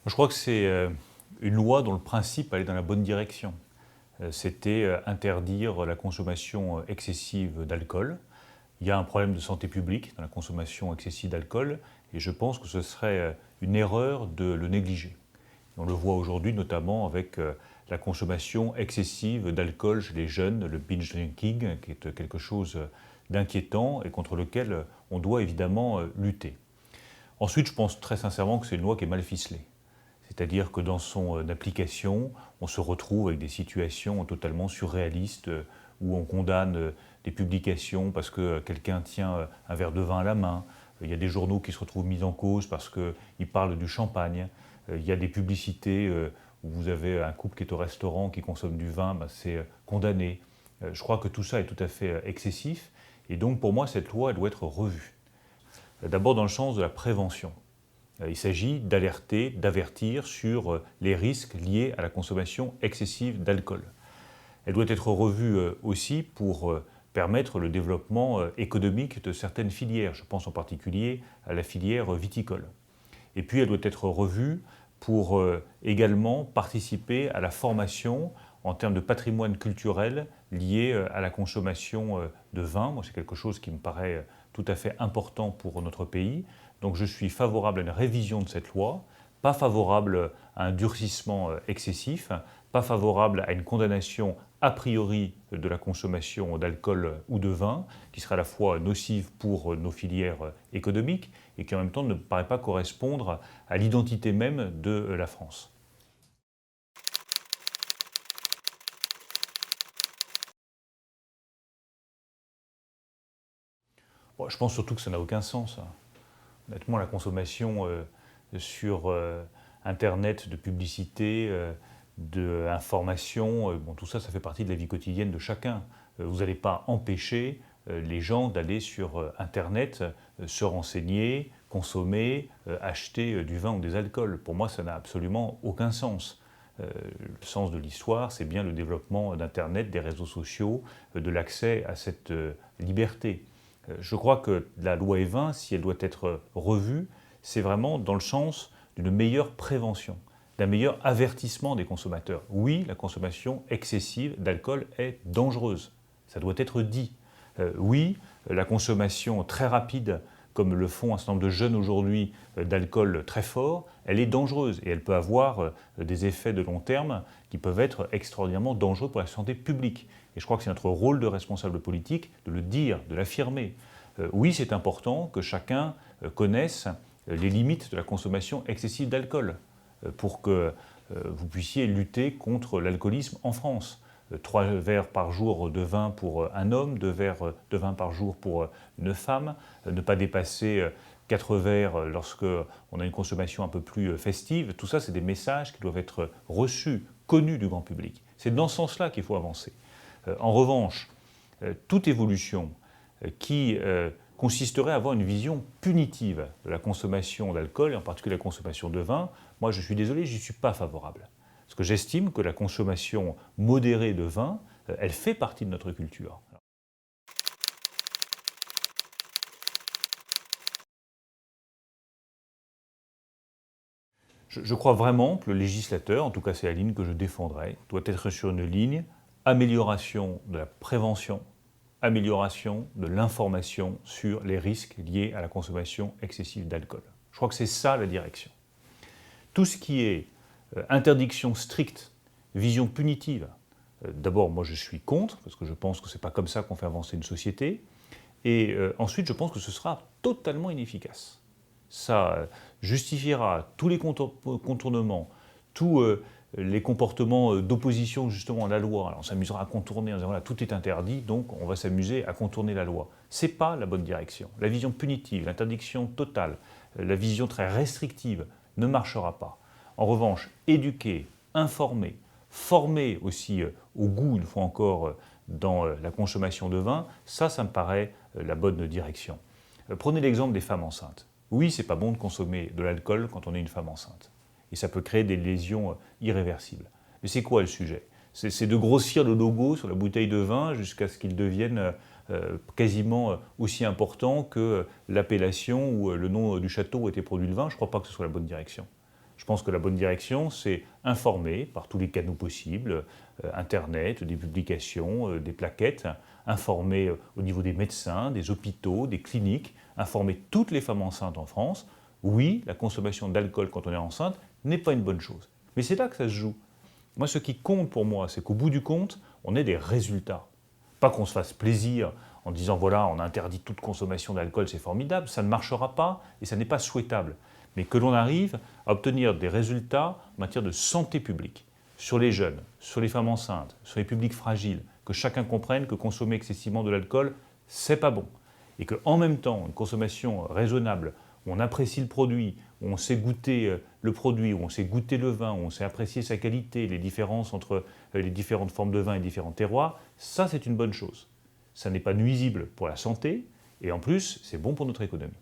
Je crois que c'est une loi dont le principe allait dans la bonne direction. C'était interdire la consommation excessive d'alcool. Il y a un problème de santé publique dans la consommation excessive d'alcool et je pense que ce serait une erreur de le négliger. On le voit aujourd'hui notamment avec la consommation excessive d'alcool chez les jeunes, le binge drinking, qui est quelque chose d'inquiétant et contre lequel on doit évidemment lutter. Ensuite, je pense très sincèrement que c'est une loi qui est mal ficelée. C'est-à-dire que dans son application, on se retrouve avec des situations totalement surréalistes où on condamne des publications parce que quelqu'un tient un verre de vin à la main. Il y a des journaux qui se retrouvent mis en cause parce qu'ils parlent du champagne. Il y a des publicités où vous avez un couple qui est au restaurant qui consomme du vin, c'est condamné. Je crois que tout ça est tout à fait excessif et donc pour moi cette loi elle doit être revue. D'abord dans le sens de la prévention. Il s'agit d'alerter, d'avertir sur les risques liés à la consommation excessive d'alcool. Elle doit être revue aussi pour permettre le développement économique de certaines filières. Je pense en particulier à la filière viticole. Et puis elle doit être revue pour également participer à la formation en termes de patrimoine culturel lié à la consommation de vin. Moi, c'est quelque chose qui me paraît tout à fait important pour notre pays. Donc je suis favorable à une révision de cette loi, pas favorable à un durcissement excessif, pas favorable à une condamnation a priori de la consommation d'alcool ou de vin, qui serait à la fois nocive pour nos filières économiques et qui en même temps ne paraît pas correspondre à l'identité même de la France. Bon, je pense surtout que ça n'a aucun sens. Honnêtement, la consommation sur Internet de publicité, d'informations, bon, tout ça, ça fait partie de la vie quotidienne de chacun. Vous n'allez pas empêcher les gens d'aller sur Internet se renseigner, consommer, acheter du vin ou des alcools. Pour moi, ça n'a absolument aucun sens. Le sens de l'histoire, c'est bien le développement d'Internet, des réseaux sociaux, de l'accès à cette liberté. Je crois que la loi E20, si elle doit être revue, c'est vraiment dans le sens d'une meilleure prévention, d'un meilleur avertissement des consommateurs. Oui, la consommation excessive d'alcool est dangereuse, ça doit être dit. Oui, la consommation très rapide, comme le font un certain nombre de jeunes aujourd'hui, d'alcool très fort, elle est dangereuse et elle peut avoir des effets de long terme qui peuvent être extraordinairement dangereux pour la santé publique. Et je crois que c'est notre rôle de responsable politique de le dire, de l'affirmer. Oui, c'est important que chacun connaisse les limites de la consommation excessive d'alcool pour que vous puissiez lutter contre l'alcoolisme en France. 3 verres par jour de vin pour un homme, 2 verres de vin par jour pour une femme, ne pas dépasser 4 verres lorsqu'on a une consommation un peu plus festive. Tout ça, c'est des messages qui doivent être reçus, connus du grand public. C'est dans ce sens-là qu'il faut avancer. En revanche, toute évolution qui consisterait à avoir une vision punitive de la consommation d'alcool, et en particulier la consommation de vin, moi je suis désolé, je n'y suis pas favorable. Parce que j'estime que la consommation modérée de vin, elle fait partie de notre culture. Je crois vraiment que le législateur, en tout cas c'est la ligne que je défendrai, doit être sur une ligne amélioration de la prévention, amélioration de l'information sur les risques liés à la consommation excessive d'alcool. Je crois que c'est ça la direction. Tout ce qui est interdiction stricte, vision punitive, d'abord moi je suis contre, parce que je pense que ce n'est pas comme ça qu'on fait avancer une société, et ensuite je pense que ce sera totalement inefficace. Ça justifiera tous les contournements, tous les comportements d'opposition justement à la loi. Alors on s'amusera à contourner en disant voilà, tout est interdit, donc on va s'amuser à contourner la loi. Ce n'est pas la bonne direction. La vision punitive, l'interdiction totale, la vision très restrictive ne marchera pas. En revanche, éduquer, informer, former aussi au goût, une fois encore, dans la consommation de vin, ça me paraît la bonne direction. Prenez l'exemple des femmes enceintes. Oui, c'est pas bon de consommer de l'alcool quand on est une femme enceinte. Et ça peut créer des lésions irréversibles. Mais c'est quoi le sujet? C'est de grossir le logo sur la bouteille de vin jusqu'à ce qu'il devienne quasiment aussi important que l'appellation ou le nom du château où était produit le vin. Je ne crois pas que ce soit la bonne direction. Je pense que la bonne direction, c'est informer par tous les canaux possibles, Internet, des publications, des plaquettes, informer au niveau des médecins, des hôpitaux, des cliniques, informer toutes les femmes enceintes en France. Oui, la consommation d'alcool quand on est enceinte n'est pas une bonne chose. Mais c'est là que ça se joue. Moi, ce qui compte pour moi, c'est qu'au bout du compte, on ait des résultats. Pas qu'on se fasse plaisir en disant voilà, on interdit toute consommation d'alcool, c'est formidable, ça ne marchera pas et ça n'est pas souhaitable. Mais que l'on arrive à obtenir des résultats en matière de santé publique, sur les jeunes, sur les femmes enceintes, sur les publics fragiles, que chacun comprenne que consommer excessivement de l'alcool, c'est pas bon. Et qu'en même temps, une consommation raisonnable, où on apprécie le produit, où on sait goûter le produit, où on sait goûter le vin, où on sait apprécier sa qualité, les différences entre les différentes formes de vin et différents terroirs, ça c'est une bonne chose. Ça n'est pas nuisible pour la santé, et en plus, c'est bon pour notre économie.